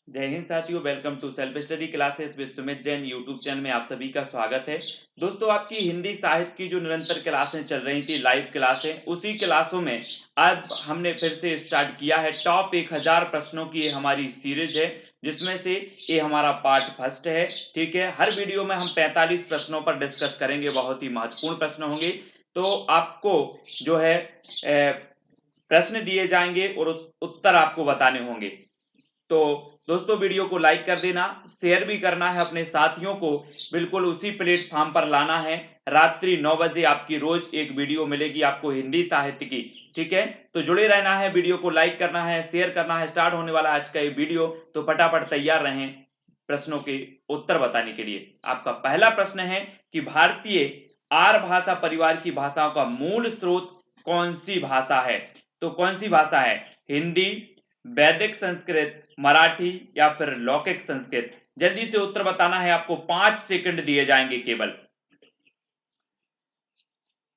जय हिंद साथियों, welcome to self study classes with Sumit Jain YouTube channel में आप सभी का स्वागत है। दोस्तों, आपकी हिंदी साहित्य की जो निरंतर क्लासें चल रही थी, लाइव क्लासें, उसी क्लासों में आज हमने फिर से स्टार्ट किया है टॉप 1000 प्रश्नों की ये हमारी सीरीज है, जिसमें से ये हमारा पार्ट फर्स्ट है। ठीक है, हर वीडियो में हम 45 प्रश्नों पर डिस्कस करेंगे, बहुत ही महत्वपूर्ण प्रश्न होंगे। तो आपको जो है प्रश्न दिए जाएंगे और उत्तर आपको बताने होंगे। तो दोस्तों, वीडियो को लाइक कर देना, शेयर भी करना है अपने साथियों को, बिल्कुल उसी प्लेटफॉर्म पर लाना है। रात्रि 9 बजे आपकी रोज एक वीडियो मिलेगी आपको हिंदी साहित्य की। ठीक है, तो जुड़े रहना है, वीडियो को लाइक करना है, शेयर करना है। स्टार्ट होने वाला आज का ये वीडियो, तो फटाफट तैयार रहें प्रश्नों के उत्तर बताने के लिए। आपका पहला प्रश्न है कि भारतीय आर्य भाषा परिवार की भाषाओं का मूल स्रोत कौन सी भाषा है? तो कौन सी भाषा है? हिंदी, वैदिक संस्कृत, मराठी या फिर लौकिक संस्कृत? जल्दी से उत्तर बताना है आपको, 5 सेकंड दिए जाएंगे केवल।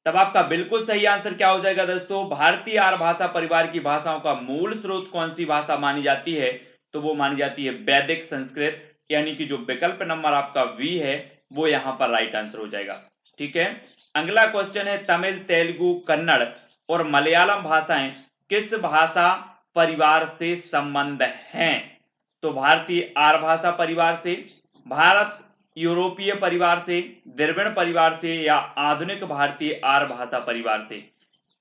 तब आपका बिल्कुल सही आंसर क्या हो जाएगा दोस्तों? भारतीय आर्य भाषा परिवार की भाषाओं का मूल स्रोत कौन सी भाषा मानी जाती है? तो वो मानी जाती है वैदिक संस्कृत, यानी कि जो विकल्प नंबर आपका वी है वो यहां पर राइट आंसर हो जाएगा। ठीक है, अगला क्वेश्चन है तमिल, तेलुगु, कन्नड़ और मलयालम भाषाएं किस भाषा परिवार से संबंध हैं? तो भारतीय आर्य भाषा परिवार से, भारत यूरोपीय परिवार से, द्रविड़ परिवार से या आधुनिक भारतीय आर्य भाषा परिवार से?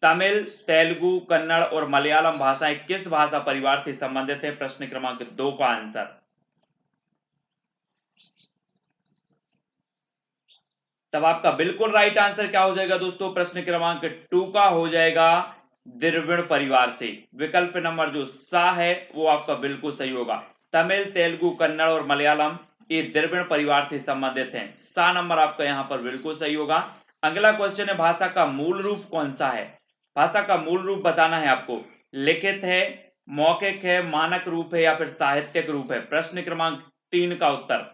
तमिल, तेलुगु, कन्नड़ और मलयालम भाषाएं किस भाषा परिवार से संबंधित है? प्रश्न क्रमांक 2 का आंसर। तब आपका बिल्कुल राइट आंसर क्या हो जाएगा दोस्तों? प्रश्न क्रमांक 2 का हो जाएगा द्रविड़ परिवार से। विकल्प नंबर जो सा है वो आपका बिल्कुल सही होगा। तमिल, तेलुगु, कन्नड़ और मलयालम ये द्रविड़ परिवार से संबंधित हैं। सा नंबर आपका यहां पर बिल्कुल सही होगा। अगला क्वेश्चन है भाषा का मूल रूप कौन सा है? भाषा का मूल रूप बताना है आपको। लिखित है, मौखिक है, मानक रूप है या फिर साहित्यिक रूप है? प्रश्न क्रमांक 3 का उत्तर।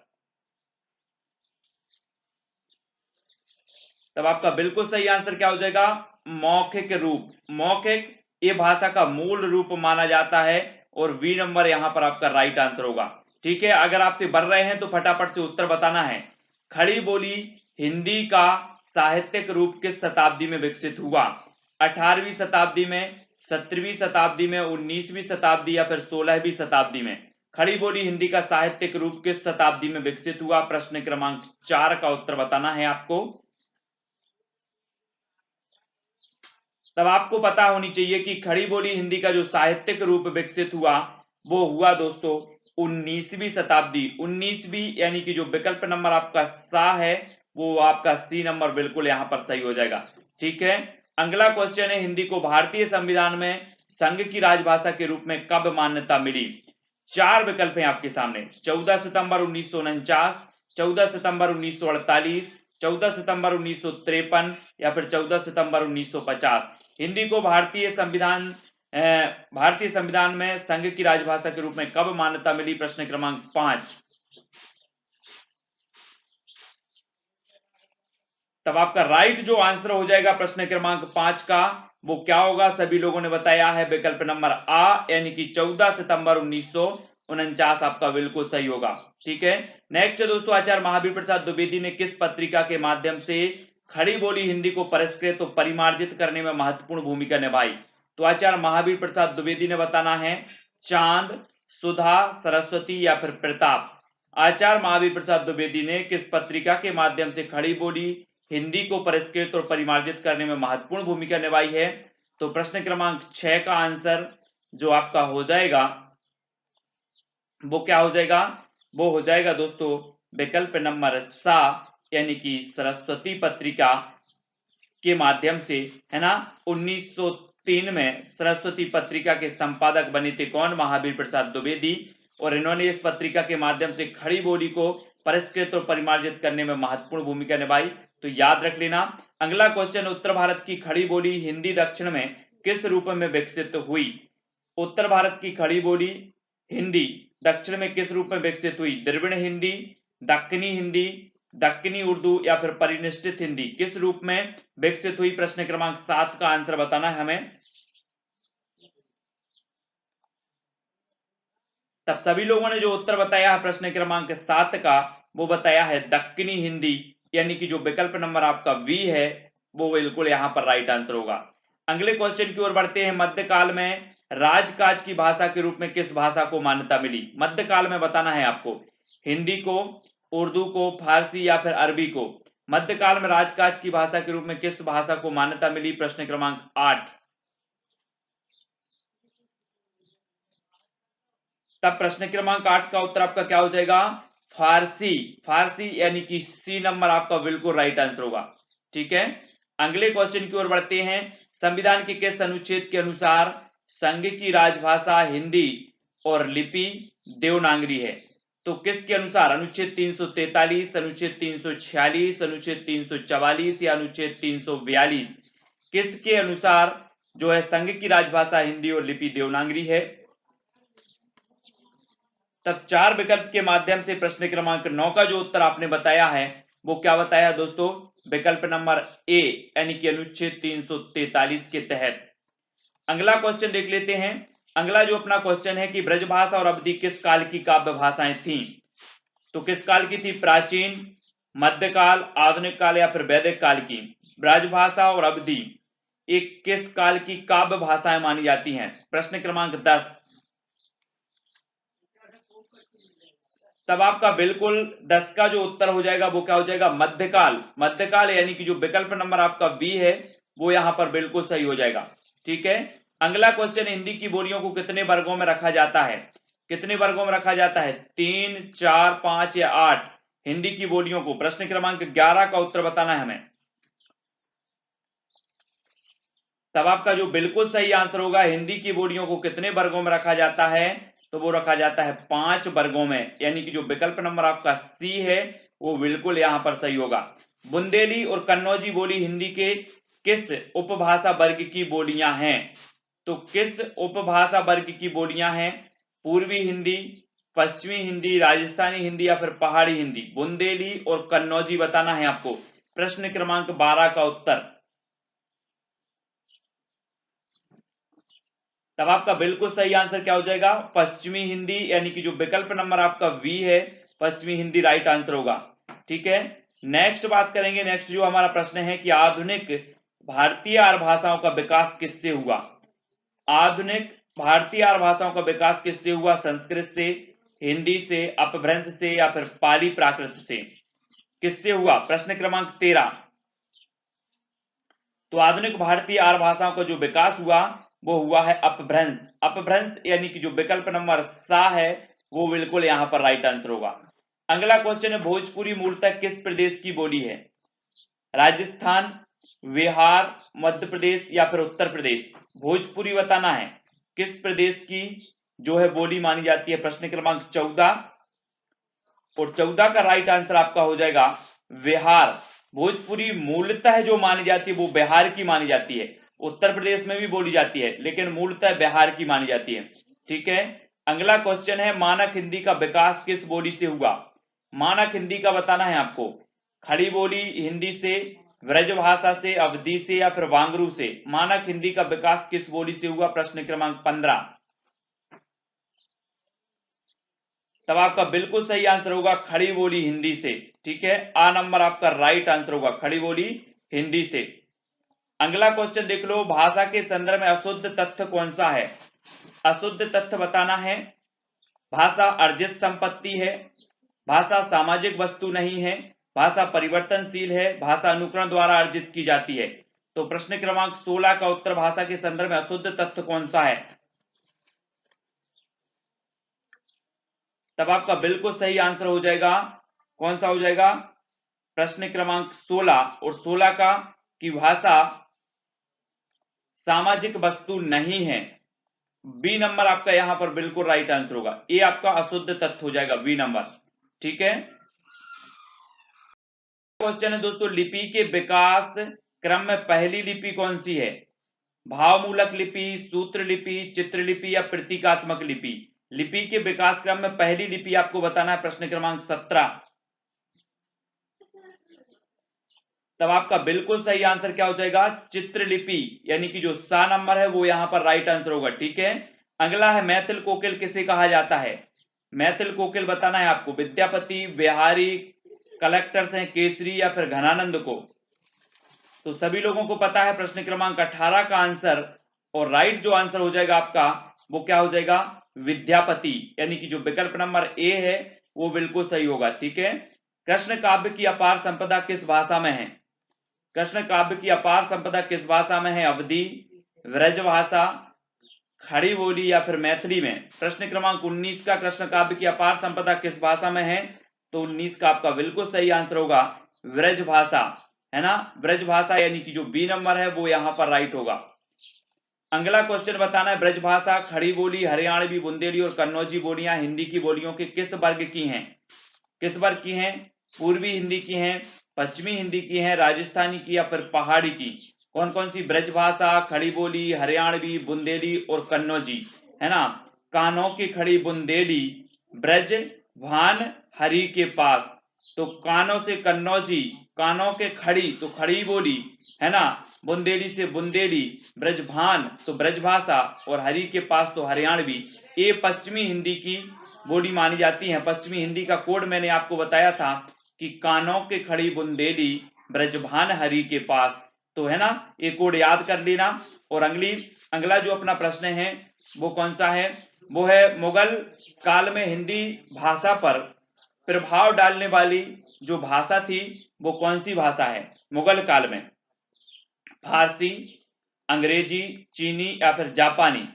तब आपका बिल्कुल सही आंसर क्या हो जाएगा? मौखिक रूप। मौखिक ये भाषा का मूल रूप माना जाता है और बी नंबर यहां पर आपका राइट आंसर होगा। ठीक है, अगर आपसे बढ़ रहे हैं तो फटाफट से उत्तर बताना है। खड़ी बोली हिंदी का साहित्यिक रूप किस शताब्दी में विकसित हुआ? 18वीं शताब्दी में, 17वीं शताब्दी में, 19वीं शताब्दी या फिर 16वीं शताब्दी में? खड़ी बोली हिंदी का साहित्यिक रूप किस शताब्दी में विकसित हुआ? प्रश्न क्रमांक 4 का उत्तर बताना है आपको। तब आपको पता होनी चाहिए कि खड़ी बोली हिंदी का जो साहित्यिक रूप विकसित हुआ वो हुआ दोस्तों 19वीं शताब्दी। 19वीं यानी कि जो विकल्प नंबर आपका सा है वो आपका सी नंबर बिल्कुल यहां पर सही हो जाएगा। ठीक है, अगला क्वेश्चन है हिंदी को भारतीय संविधान में संघ की राजभाषा के रूप में कब मान्यता मिली? 4 विकल्प हैं आपके सामने। 14 सितंबर 1949, 14 सितंबर 1948, 14 सितंबर 1953 या फिर 14 सितंबर 1950? हिंदी को भारतीय संविधान में संघ की राजभाषा के रूप में कब मान्यता मिली? प्रश्न क्रमांक 5। तब आपका राइट जो आंसर हो जाएगा प्रश्न क्रमांक 5 का वो क्या होगा? सभी लोगों ने बताया है विकल्प नंबर आ, यानी कि 14 सितंबर 1949 आपका बिल्कुल सही होगा। ठीक है, नेक्स्ट दोस्तों, आचार्य महावीर प्रसाद द्विवेदी ने किस पत्रिका के माध्यम से खड़ी बोली हिंदी को परिष्कृत और परिमार्जित करने में महत्वपूर्ण भूमिका निभाई? तो आचार्य महावीर प्रसाद द्विवेदी ने बताना है चांद, सुधा, सरस्वती या फिर प्रताप? आचार्य महावीर प्रसाद द्विवेदी ने किस पत्रिका के माध्यम से खड़ी बोली हिंदी को परिष्कृत और परिमार्जित करने में महत्वपूर्ण भूमिका निभाई है? तो प्रश्न क्रमांक 6 का आंसर जो आपका हो जाएगा वो क्या हो जाएगा? वो हो जाएगा दोस्तों विकल्प नंबर सा, यानी कि सरस्वती पत्रिका के माध्यम से, है ना। 1903 में सरस्वती पत्रिका के संपादक बने थे कौन? महावीर प्रसाद द्विवेदी। और इन्होंने इस पत्रिका के माध्यम से खड़ी बोली को परिष्कृत और परिमार्जित करने में महत्वपूर्ण भूमिका निभाई। तो याद रख लेना। अगला क्वेश्चन, उत्तर भारत की खड़ी बोली हिंदी दक्षिण में किस रूप में विकसित हुई? उत्तर भारत की खड़ी बोली हिंदी दक्षिण में किस रूप में विकसित हुई? द्रविड़ हिंदी, दक्कनी हिंदी, दक्कनी उर्दू या फिर परिनिष्ठित हिंदी? किस रूप में विकसित हुई? प्रश्न क्रमांक 7 का आंसर बताना है हमें। तब सभी लोगों ने जो उत्तर बताया है प्रश्न क्रमांक 7 का, वो बताया है दक्कनी हिंदी, यानी कि जो विकल्प नंबर आपका बी है वो बिल्कुल यहां पर राइट आंसर होगा। अगले क्वेश्चन की ओर बढ़ते हैं। मध्यकाल में राजकाज की भाषा के रूप में किस भाषा को मान्यता मिली? मध्यकाल में बताना है आपको, हिंदी को, उर्दू को, फारसी या फिर अरबी को। मध्यकाल में राजकाज की भाषा के रूप में किस भाषा को मान्यता मिली? प्रश्न क्रमांक 8। तब प्रश्न क्रमांक 8 का उत्तर आपका क्या हो जाएगा? फारसी। फारसी यानी कि सी नंबर आपका बिल्कुल राइट आंसर होगा। ठीक है, अगले क्वेश्चन की ओर बढ़ते हैं। संविधान के किस अनुच्छेद के अनुसार संघ की राजभाषा हिंदी और लिपि देवनागरी है? तो किसके अनुसार? अनुच्छेद 343, अनुच्छेद 346, अनुच्छेद 344 या अनुच्छेद 342? किसके अनुसार जो है संघ की राजभाषा हिंदी और लिपि देवनागरी है? तब 4 विकल्प के माध्यम से प्रश्न क्रमांक 9 का जो उत्तर आपने बताया है वो क्या बताया दोस्तों? विकल्प नंबर ए, यानी कि अनुच्छेद 343 के तहत। अगला क्वेश्चन देख लेते हैं। अगला जो अपना क्वेश्चन है कि ब्रजभाषा और अवधि किस काल की काव्य भाषाएं थी? तो किस काल की थी? प्राचीन, मध्यकाल, आधुनिक काल या फिर वैदिक काल की? ब्रजभाषा और अवधि एक किस काल की काव्य भाषाएं मानी जाती हैं? प्रश्न क्रमांक 10। तब आपका बिल्कुल 10 का जो उत्तर हो जाएगा वो क्या हो जाएगा? मध्यकाल। मध्यकाल यानी कि जो विकल्प नंबर आपका बी है वो यहां पर बिल्कुल सही हो जाएगा। ठीक है, अगला क्वेश्चन, हिंदी की बोलियों को कितने वर्गों में रखा जाता है? कितने वर्गों में रखा जाता है? 3, 4, 5 या 8 हिंदी की बोलियों को? प्रश्न क्रमांक 11 का उत्तर बताना है हमें। तब आपका जो बिल्कुल सही आंसर होगा, हिंदी की बोलियों को कितने वर्गों में रखा जाता है? तो वो रखा जाता है 5 वर्गों में, यानी कि जो विकल्प नंबर आपका सी है वो बिल्कुल यहां पर सही होगा। बुंदेली और कन्नौजी बोली हिंदी के किस उपभाषा वर्ग की बोलियां हैं? तो किस उपभाषा वर्ग की बोलियां हैं? पूर्वी हिंदी, पश्चिमी हिंदी, राजस्थानी हिंदी या फिर पहाड़ी हिंदी? बुंदेली और कन्नौजी बताना है आपको। प्रश्न क्रमांक 12 का उत्तर। तब आपका बिल्कुल सही आंसर क्या हो जाएगा? पश्चिमी हिंदी, यानी कि जो विकल्प नंबर आपका वी है पश्चिमी हिंदी राइट आंसर होगा। ठीक है, नेक्स्ट बात करेंगे। नेक्स्ट जो हमारा प्रश्न है कि आधुनिक भारतीय आर्य भाषाओं का विकास किससे हुआ? आधुनिक भारतीय आर्य भाषाओं का विकास किससे हुआ? संस्कृत से, हिंदी से, अपभ्रंश से या फिर पाली प्राकृत से? किससे हुआ? प्रश्न क्रमांक 13। तो आधुनिक भारतीय आर्य भाषाओं का जो विकास हुआ वो हुआ है अपभ्रंश। अपभ्रंश यानी कि जो विकल्प नंबर सा है वो बिल्कुल यहां पर राइट आंसर होगा। अगला क्वेश्चन है, भोजपुरी मूलतः किस प्रदेश की बोली है? राजस्थान, बिहार, मध्य प्रदेश या फिर उत्तर प्रदेश? भोजपुरी बताना है किस प्रदेश की जो है बोली मानी जाती है? प्रश्न क्रमांक 14, और 14 का राइट आंसर आपका हो जाएगा बिहार। भोजपुरी मूलतः जो मानी जाती है वो बिहार की मानी जाती है। उत्तर प्रदेश में भी बोली जाती है लेकिन मूलतः बिहार की मानी जाती है। ठीक है, अगला क्वेश्चन है, मानक हिंदी का विकास किस बोली से हुआ? मानक हिंदी का बताना है आपको। खड़ी बोली हिंदी से, ब्रजभाषा से, अवधी से या फिर वांगरू से? मानक हिंदी का विकास किस बोली से हुआ? प्रश्न क्रमांक 15। तब आपका बिल्कुल सही आंसर होगा खड़ी बोली हिंदी से। ठीक है, आ नंबर आपका राइट आंसर होगा, खड़ी बोली हिंदी से। अगला क्वेश्चन देख लो, भाषा के संदर्भ में अशुद्ध तथ्य कौन सा है? अशुद्ध तथ्य बताना है। भाषा अर्जित संपत्ति है, भाषा सामाजिक वस्तु नहीं है, भाषा परिवर्तनशील है, भाषा अनुकरण द्वारा अर्जित की जाती है? तो प्रश्न क्रमांक 16 का उत्तर, भाषा के संदर्भ में अशुद्ध तथ्य कौन सा है? तब आपका बिल्कुल सही आंसर हो जाएगा, कौन सा हो जाएगा? प्रश्न क्रमांक 16, और 16 का कि भाषा सामाजिक वस्तु नहीं है। बी नंबर आपका यहां पर बिल्कुल राइट आंसर होगा, ये आपका अशुद्ध तथ्य हो जाएगा, बी नंबर। ठीक है, क्वेश्चन है दोस्तों, लिपि के विकास क्रम में पहली लिपि कौन सी है? भावमूलक लिपि, सूत्र लिपि, चित्रलिपि या प्रतीकात्मक लिपि? लिपि के विकास क्रम में पहली लिपि आपको बताना है। प्रश्न क्रमांक 17। तब आपका बिल्कुल सही आंसर क्या हो जाएगा? चित्रलिपि, यानी कि जो सा नंबर है वो यहां पर राइट आंसर होगा। ठीक है, अगला है, मैथिल कोकिल किसे कहा जाता है? मैथिल कोकिल बताना है आपको। विद्यापति, बिहारी, कलेक्टर्स हैं केसरी या फिर घनानंद को। तो सभी लोगों को पता है प्रश्न क्रमांक 18 का आंसर, और राइट जो आंसर हो जाएगा आपका वो क्या हो जाएगा, विद्यापति, यानी कि जो विकल्प नंबर ए है वो बिल्कुल सही होगा। ठीक है। कृष्ण काव्य की अपार संपदा किस भाषा में है? कृष्ण काव्य की अपार संपदा किस भाषा में है? अवधी, व्रजभाषा, खड़ी बोली या फिर मैथिली में? प्रश्न क्रमांक 19 का कृष्ण काव्य की अपार संपदा किस भाषा में है? तो 19 का आपका बिल्कुल सही आंसर होगा व्रज भाषा, है ना, ब्रज भाषा, यानी कि जो बी नंबर है वो यहां पर राइट होगा। अगला क्वेश्चन बताना है, ब्रज भाषा, खड़ी बोली, हरियाणवी, बुंदेली और कन्नौजी बोलियां हिंदी की बोलियों के किस वर्ग की हैं? किस वर्ग की हैं? पूर्वी हिंदी की हैं, पश्चिमी हिंदी की हैं, राजस्थानी की या फिर पहाड़ी की? कौन कौन सी? ब्रज भाषा, खड़ी बोली, हरियाणवी, बुंदेली और कन्नौजी, है ना। कानों की खड़ी बुंदेली, ब्रज भान हरि के पास। तो कानों से कन्नौजी, कानों के खड़ी तो खड़ी बोली, है ना, बुंदेली से बुंदेली, ब्रजभान तो ब्रजभाषा और हरि के पास तो हरियाणवी। ये पश्चिमी हिंदी की बोली मानी जाती है। पश्चिमी हिंदी का कोड मैंने आपको बताया था कि कानों के खड़ी बुंदेली, ब्रजभान हरि के पास, तो है ना, ये कोड याद कर लेना। और अगला जो अपना प्रश्न है वो कौन सा है? वो है, मुगल काल में हिंदी भाषा पर प्रभाव डालने वाली जो भाषा थी वो कौन सी भाषा है मुगल काल में? फारसी, अंग्रेजी, चीनी या फिर जापानी?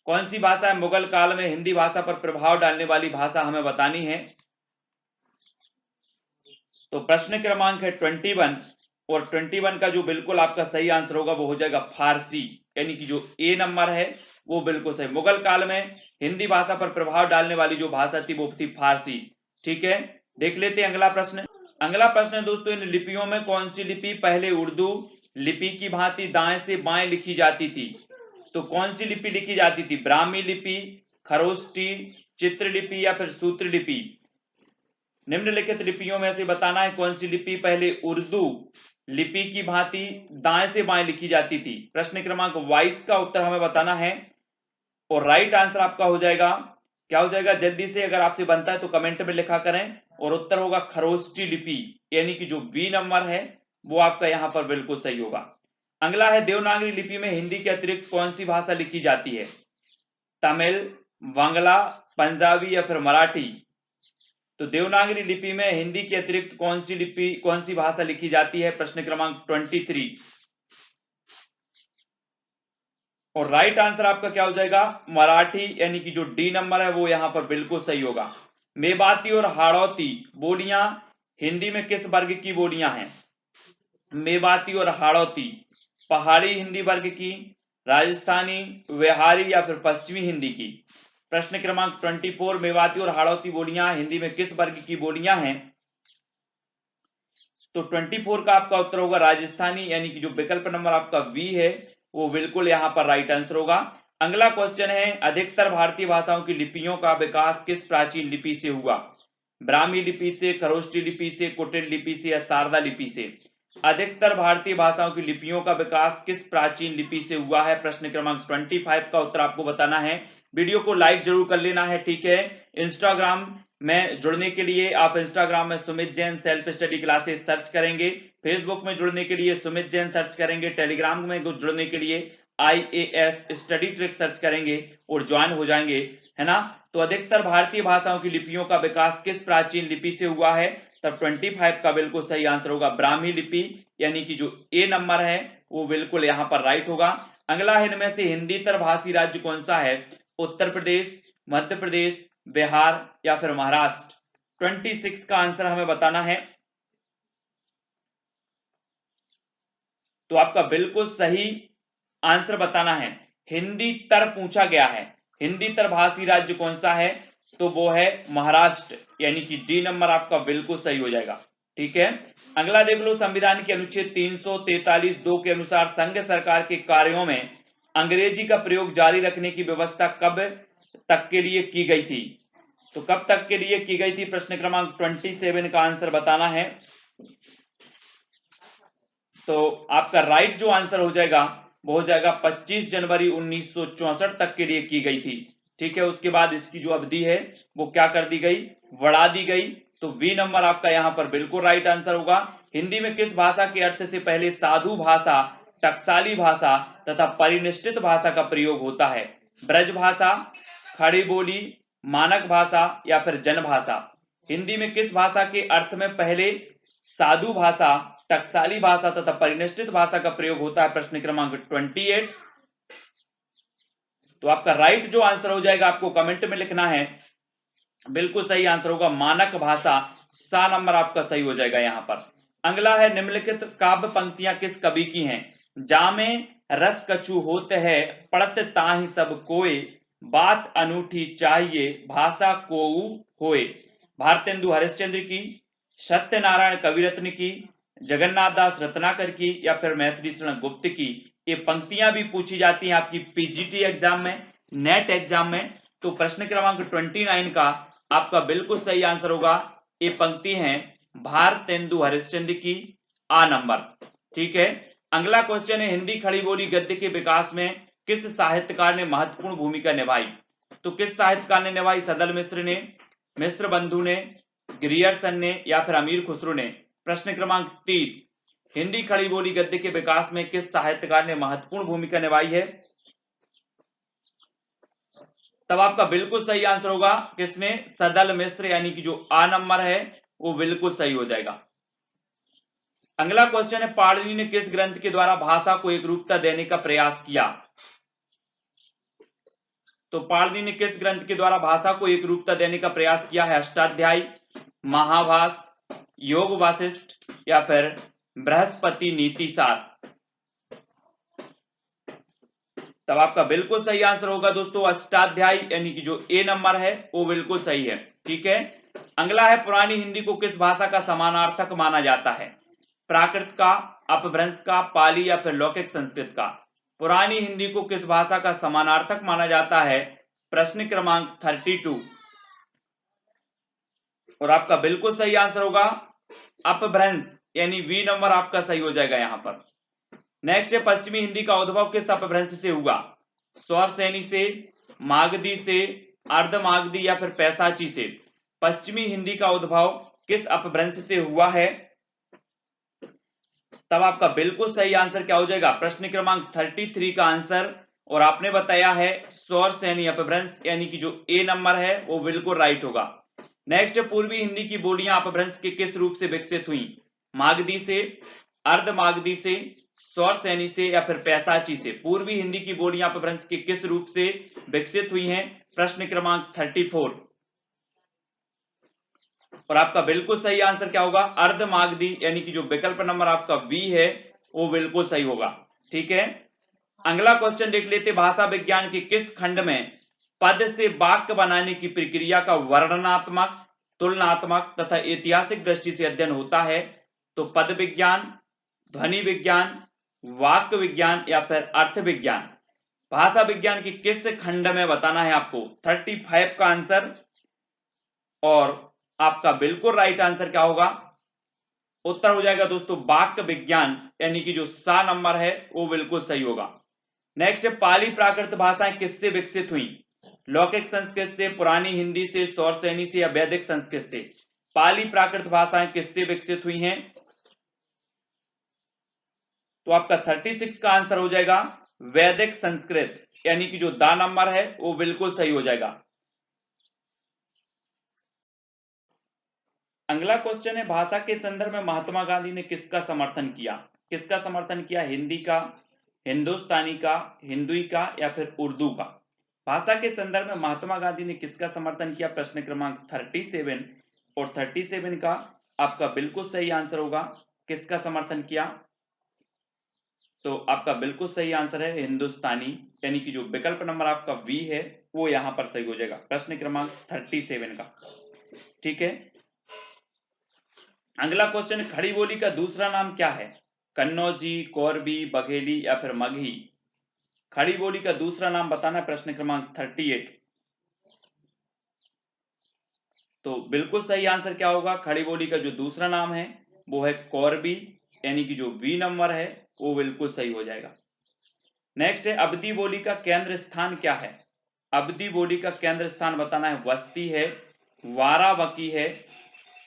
कौन सी भाषा है मुगल काल में हिंदी भाषा पर प्रभाव डालने वाली भाषा, हमें बतानी है। तो प्रश्न क्रमांक है 21, और 21 का जो बिल्कुल आपका सही आंसर होगा वो हो जाएगा फारसी, यानी कि जो ए नंबर है वो बिल्कुल सही। मुगल काल में हिंदी भाषा पर प्रभाव डालने वाली जो भाषा थी वो थी फारसी। ठीक है, देख लेते हैं अगला प्रश्न। अगला प्रश्न है दोस्तों, इन लिपियों में कौन सी लिपि पहले उर्दू लिपि की भांति दाएं से बाएं लिखी जाती थी? तो कौन सी लिपि लिखी जाती थी? ब्राह्मी लिपि, खरोष्टी, चित्रलिपि या फिर सूत्र लिपि? निम्नलिखित लिपियों में से बताना है कौन सी लिपि पहले उर्दू लिपि की भांति दाएं से बाएं लिखी जाती थी। प्रश्न क्रमांक 22 का उत्तर हमें बताना है, और राइट आंसर आपका हो जाएगा, क्या हो जाएगा, जल्दी से अगर आपसे बनता है तो कमेंट में लिखा करें, और उत्तर होगा खरोष्टी लिपि, यानी कि जो बी नंबर है वो आपका यहां पर बिल्कुल सही होगा। अगला है, देवनागरी लिपि में हिंदी के अतिरिक्त कौन सी भाषा लिखी जाती है? तमिल, बांग्ला, पंजाबी या फिर मराठी? तो देवनागरी लिपि में हिंदी के अतिरिक्त कौन सी भाषा लिखी जाती है? प्रश्न क्रमांक 23, और राइट आंसर आपका क्या हो जाएगा? मराठी, यानी कि जो डी नंबर है वो यहां पर बिल्कुल सही होगा। मेवाती और हाड़ौती बोलियां हिंदी में किस वर्ग की बोलियां हैं? मेवाती और हाड़ौती पहाड़ी हिंदी वर्ग की, राजस्थानी, बिहारी या फिर पश्चिमी हिंदी की? प्रश्न क्रमांक 24, मेवाती और हाड़ौती बोलियां हिंदी में किस वर्ग की बोलियां हैं? तो 24 का आपका उत्तर होगा राजस्थानी, यानी कि जो विकल्प नंबर आपका बी है वो बिल्कुल यहां पर राइट आंसर होगा। अगला क्वेश्चन है, अधिकतर भारतीय भाषाओं की लिपियों का विकास किस प्राचीन लिपि से हुआ? ब्राह्मी लिपि से, खरोष्टी लिपि से, कुटिल लिपि से या शारदा लिपि से? अधिकतर भारतीय भाषाओं की लिपियों का विकास किस प्राचीन लिपि से हुआ है? प्रश्न क्रमांक 25 का उत्तर आपको बताना है। वीडियो को लाइक जरूर कर लेना है। ठीक है, इंस्टाग्राम में जुड़ने के लिए आप इंस्टाग्राम में Sumit Jain self study classes search करेंगे, फेसबुक में जुड़ने के लिए सुमित जैन सर्च करेंगे, टेलीग्राम में जुड़ने के लिए IAS स्टडी ट्रिक सर्च करेंगे और ज्वाइन हो जाएंगे, है ना। तो अधिकतर भारतीय भाषाओं की लिपियों का विकास किस प्राचीन लिपि से हुआ है? तब 25 का बिल्कुल सही आंसर होगा ब्राह्मी लिपि, यानी कि जो ए नंबर है वो बिल्कुल यहां पर राइट होगा। अगला है, इनमें से हिंदीतर भाषी राज्य कौन सा है? उत्तर प्रदेश, मध्य प्रदेश, बिहार या फिर महाराष्ट्र? 26 का आंसर हमें बताना है। तो आपका बिल्कुल सही आंसर बताना है, हिंदी तर पूछा गया है। हिंदी तर भाषी राज्य कौन सा है? तो वो है महाराष्ट्र, यानी कि डी नंबर आपका बिल्कुल सही हो जाएगा। ठीक है, अगला देख लो, संविधान के अनुच्छेद 343(2) के अनुसार संघ सरकार के कार्यों में अंग्रेजी का प्रयोग जारी रखने की व्यवस्था कब तक के लिए की गई थी? तो कब तक के लिए की गई थी? प्रश्न क्रमांक 27 का आंसर बताना है। तो आपका राइट जो आंसर हो जाएगा वो हो जाएगा 25 जनवरी 1964 तक के लिए की गई थी। ठीक है। उसके बाद इसकी जो अवधि है वो क्या कर दी गई, बढ़ा दी गई। तो बी नंबर आपका यहां पर बिल्कुल राइट आंसर होगा। हिंदी में किस भाषा के अर्थ से पहले साधु भाषा, टकसाली भाषा तथा परिनिष्ठित भाषा का प्रयोग होता है? ब्रज भाषा, खड़ी बोली, मानक भाषा या फिर जन भाषा? हिंदी में किस भाषा के अर्थ में पहले साधु भाषा, टकसाली भाषा तथा परिनिष्ठित भाषा का प्रयोग होता है? प्रश्न क्रमांक 28। तो आपका राइट जो आंसर हो जाएगा आपको कमेंट में लिखना है, बिल्कुल सही आंसर होगा मानक भाषा। सा नंबर आपका सही हो जाएगा यहां पर। अगला है निम्नलिखित काव्य पंक्तियां किस कवि की हैं? जामे रस कछु होत है, पढ़त ताहि सब कोय, बात अनूठी चाहिए, भाषा कोऊ होए। भारतेंदु हरिश्चंद्र की, सत्यनारायण कविरत्न की, जगन्नाथ दास रत्नाकर की या फिर मैथिली शरण गुप्त की? ये पंक्तियां भी पूछी जाती हैं आपकी पीजीटी एग्जाम में, नेट एग्जाम में। तो प्रश्न क्रमांक 29 का आपका बिल्कुल सही आंसर होगा, ये पंक्ति है भारतेंदु हरिश्चंद्र की, आ नंबर। ठीक है। अगला क्वेश्चन है हिंदी खड़ी बोली गद्य के विकास में किस साहित्यकार ने महत्वपूर्ण भूमिका निभाई? तो किस साहित्यकार ने निभाई? सदल मिश्र ने, मिश्र बंधु ने, ग्रियर्सन ने या फिर अमीर खुसरो ने? प्रश्न क्रमांक 30, हिंदी खड़ी बोली गद्य के विकास में किस साहित्यकार ने महत्वपूर्ण भूमिका निभाई है? तब आपका बिल्कुल सही आंसर होगा किसने? सदल मिश्र, यानी कि जो आ नंबर है वो बिल्कुल सही हो जाएगा। अगला क्वेश्चन है पाणिनि ने किस ग्रंथ के द्वारा भाषा को एक रूपता देने का प्रयास किया? तो पाणिनि ने किस ग्रंथ के द्वारा भाषा को एक रूपता देने का प्रयास किया है? अष्टाध्यायी, महाभास, योग वासिष्ठ या फिर बृहस्पति नीतिसार? तब आपका बिल्कुल सही आंसर होगा दोस्तों अष्टाध्यायी, यानी कि जो ए नंबर है वो बिल्कुल सही है। ठीक है। अगला है पुरानी हिंदी को किस भाषा का समानार्थक माना जाता है? प्राकृत का, अपभ्रंश का, पाली या फिर लौकिक संस्कृत का? पुरानी हिंदी को किस भाषा का समानार्थक माना जाता है? प्रश्न क्रमांक 32। और आपका बिल्कुल सही आंसर होगा अपभ्रंश, यानी बी नंबर आपका सही हो जाएगा यहां पर। नेक्स्ट है पश्चिमी हिंदी का उद्भव किस अपभ्रंश से हुआ? स्वर सैनी से, मागधी से, अर्धमागधी या फिर पैसाची से? पश्चिमी हिंदी का उद्भव किस अपभ्रंश से हुआ है? तब आपका बिल्कुल सही आंसर क्या हो जाएगा? प्रश्न क्रमांक 33 का आंसर, और आपने बताया है स्वर सैनी अपभ्रंश, यानी कि जो ए नंबर है वो बिल्कुल राइट होगा। नेक्स्ट पूर्वी हिंदी की बोलियां अपभ्रंश के किस रूप से विकसित हुई? मागधी से, अर्धमागधी से, स्वर सैनी से या फिर पैसाची से? पूर्वी हिंदी की बोलियां अपभ्रंश के किस रूप से विकसित हुई हैं? प्रश्न क्रमांक 34। और आपका बिल्कुल सही आंसर क्या होगा? अर्धमागधी, यानी कि जो विकल्प नंबर आपका बी है वो बिल्कुल सही होगा। ठीक है। अगला क्वेश्चन देख लेते, भाषा विज्ञान के किस खंड में पद से वाक्य बनाने की प्रक्रिया का वर्णनात्मक, तुलनात्मक तथा ऐतिहासिक दृष्टि से अध्ययन होता है? तो पद विज्ञान, ध्वनि विज्ञान, वाक्य विज्ञान या फिर अर्थ विज्ञान? भाषा विज्ञान की किस खंड में बताना है आपको? 35 का आंसर। और आपका बिल्कुल राइट आंसर क्या होगा? उत्तर हो जाएगा दोस्तों वाक्य विज्ञान, यानी कि जो सा नंबर है वो बिल्कुल सही होगा। नेक्स्ट पाली प्राकृत भाषाएं किससे विकसित हुई? लौकिक संस्कृत से, पुरानी हिंदी से, सौर सैनी से या वैदिक संस्कृत से? पाली प्राकृत भाषाएं किससे विकसित हुई हैं? तो आपका 36 का आंसर हो जाएगा वैदिक संस्कृत, यानी कि जो दा नंबर है वो बिल्कुल सही हो जाएगा। अगला क्वेश्चन है भाषा के संदर्भ में महात्मा गांधी ने किसका समर्थन किया? किसका समर्थन किया? हिंदी का, हिंदुस्तानी का, हिंदुई का या फिर उर्दू का? भाषा के संदर्भ में महात्मा गांधी ने किसका समर्थन किया? प्रश्न क्रमांक 37 और 37 का आपका बिल्कुल सही आंसर होगा किसका समर्थन किया? तो आपका बिल्कुल सही आंसर है हिंदुस्तानी, यानी कि जो विकल्प नंबर आपका बी है वो यहां पर सही हो जाएगा, प्रश्न क्रमांक 37 का। ठीक है। अगला क्वेश्चन, खड़ी बोली का दूसरा नाम क्या है? कन्नौजी, कोरबी, बघेली या फिर मगही? खड़ी बोली का दूसरा नाम बताना, प्रश्न क्रमांक 38। तो बिल्कुल सही आंसर क्या होगा? खड़ी बोली का जो दूसरा नाम है वो है कोरबी, यानी कि जो बी नंबर है वो बिल्कुल सही हो जाएगा। नेक्स्ट है अवधी बोली का केंद्र स्थान क्या है? अवधी बोली का केंद्र स्थान बताना है, वस्ती है, वाराणसी है,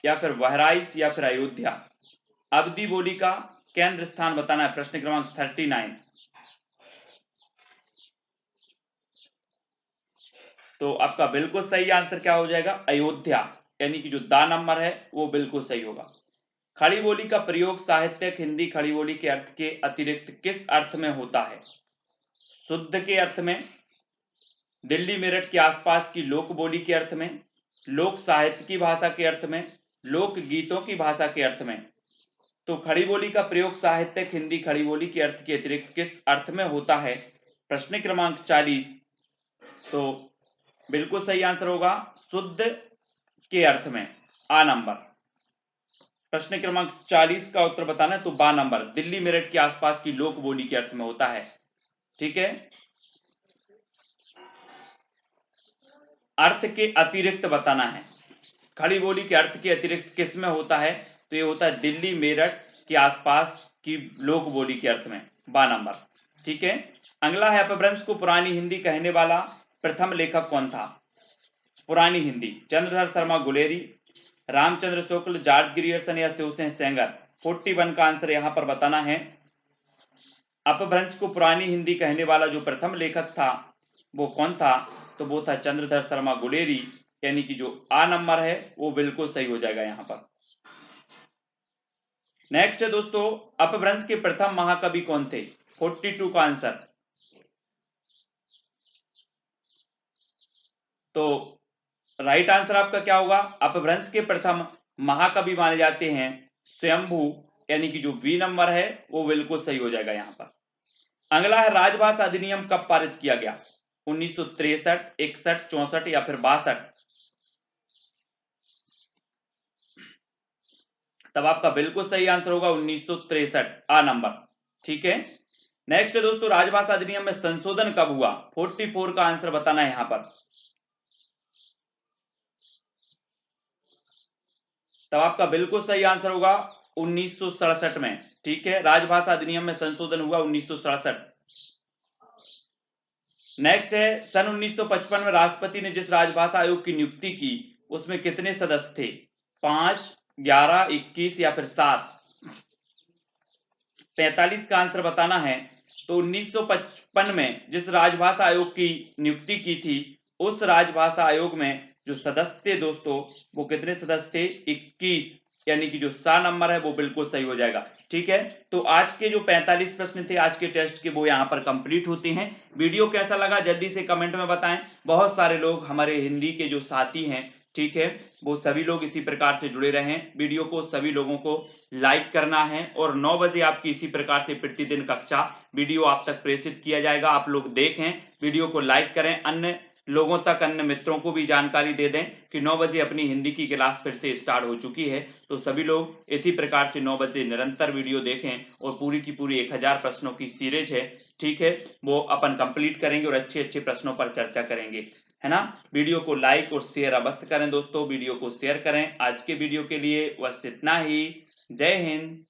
या फिर बहराइच, या फिर अयोध्या। अवधी बोली का केंद्र स्थान बताना है, प्रश्न क्रमांक 39। तो आपका बिल्कुल सही आंसर क्या हो जाएगा, अयोध्या, यानी कि जो दा नंबर है वो बिल्कुल सही होगा। खड़ी बोली का प्रयोग साहित्यिक हिंदी खड़ी बोली के अर्थ के अतिरिक्त किस अर्थ में होता है? शुद्ध के अर्थ में, दिल्ली मेरठ के आसपास की लोक बोली के अर्थ में, लोक साहित्य की भाषा के अर्थ में, लोक गीतों की भाषा के अर्थ में। तो खड़ी बोली का प्रयोग साहित्यिक हिंदी खड़ी बोली के अर्थ के अतिरिक्त किस अर्थ में होता है? प्रश्न क्रमांक 40। तो बिल्कुल सही आंसर होगा शुद्ध के अर्थ में, आ नंबर। प्रश्न क्रमांक 40 का उत्तर बताना है, तो बा नंबर, दिल्ली मेरठ के आसपास की लोक बोली के अर्थ में होता है। ठीक है, अर्थ के अतिरिक्त बताना है, खड़ी बोली के अर्थ के अतिरिक्त किस में होता है? तो ये होता है दिल्ली मेरठ के आसपास की लोक बोली के अर्थ में, बा नंबर। ठीक है, अगला है अपभ्रंश को पुरानी हिंदी कहने वाला प्रथम लेखक कौन था? पुरानी हिंदी, चंद्रधर शर्मा गुलेरी, रामचंद्र शुक्ल, जॉर्ज ग्रियर्सन, या शिवसेन सेंगर। 41 का आंसर यहां पर बताना है। अपभ्रंश को पुरानी हिंदी कहने वाला जो प्रथम लेखक था वो कौन था? तो वो था चंद्रधर शर्मा गुलेरी, यानी कि जो आ नंबर है वो बिल्कुल सही हो जाएगा यहां पर। नेक्स्ट है दोस्तों, अपभ्रंश के प्रथम महाकवि कौन थे? 42 का आंसर। तो राइट आंसर आपका क्या होगा? अपभ्रंश के प्रथम महाकवि माने जाते हैं स्वयंभू, यानी कि जो बी नंबर है वो बिल्कुल सही हो जाएगा यहां पर। अगला है राजभाषा अधिनियम कब पारित किया गया? 1963, 61, 64 या फिर 62? तब आपका बिल्कुल सही आंसर होगा 1963, आ नंबर। ठीक है, नेक्स्ट दोस्तों, राजभाषा अधिनियम में संशोधन कब हुआ? 44 का आंसर बताना है यहां पर। तब आपका बिल्कुल सही आंसर होगा 1967 में। ठीक है, राजभाषा अधिनियम में संशोधन हुआ 1967। नेक्स्ट है, सन 1955 में राष्ट्रपति ने जिस राजभाषा आयोग की नियुक्ति की उसमें कितने सदस्य थे? 5, 11, 21 या फिर 7? 45 का आंसर बताना है। तो 1955 में जिस राजभाषा आयोग की नियुक्ति की थी उस राजभाषा आयोग में जो सदस्य थे दोस्तों वो कितने सदस्य थे? 21, यानी कि जो सा नंबर है वो बिल्कुल सही हो जाएगा। ठीक है, तो आज के जो 45 प्रश्न थे आज के टेस्ट के वो यहाँ पर कंप्लीट होते हैं। वीडियो कैसा लगा जल्दी से कमेंट में बताएं। बहुत सारे लोग हमारे हिंदी के जो साथी हैं, ठीक है, वो सभी लोग इसी प्रकार से जुड़े रहें। वीडियो को सभी लोगों को लाइक करना है और 9 बजे आपकी इसी प्रकार से प्रतिदिन कक्षा वीडियो आप तक प्रेषित किया जाएगा। आप लोग देखें, वीडियो को लाइक करें, अन्य लोगों तक, अन्य मित्रों को भी जानकारी दे दें कि 9 बजे अपनी हिंदी की क्लास फिर से स्टार्ट हो चुकी है। तो सभी लोग इसी प्रकार से 9 बजे निरंतर वीडियो देखें और पूरी की पूरी 1000 प्रश्नों की सीरीज है, ठीक है, वो अपन कंप्लीट करेंगे और अच्छे अच्छे प्रश्नों पर चर्चा करेंगे, है ना। वीडियो को लाइक और शेयर अवश्य करें दोस्तों, वीडियो को शेयर करें। आज के वीडियो के लिए बस इतना ही। जय हिंद।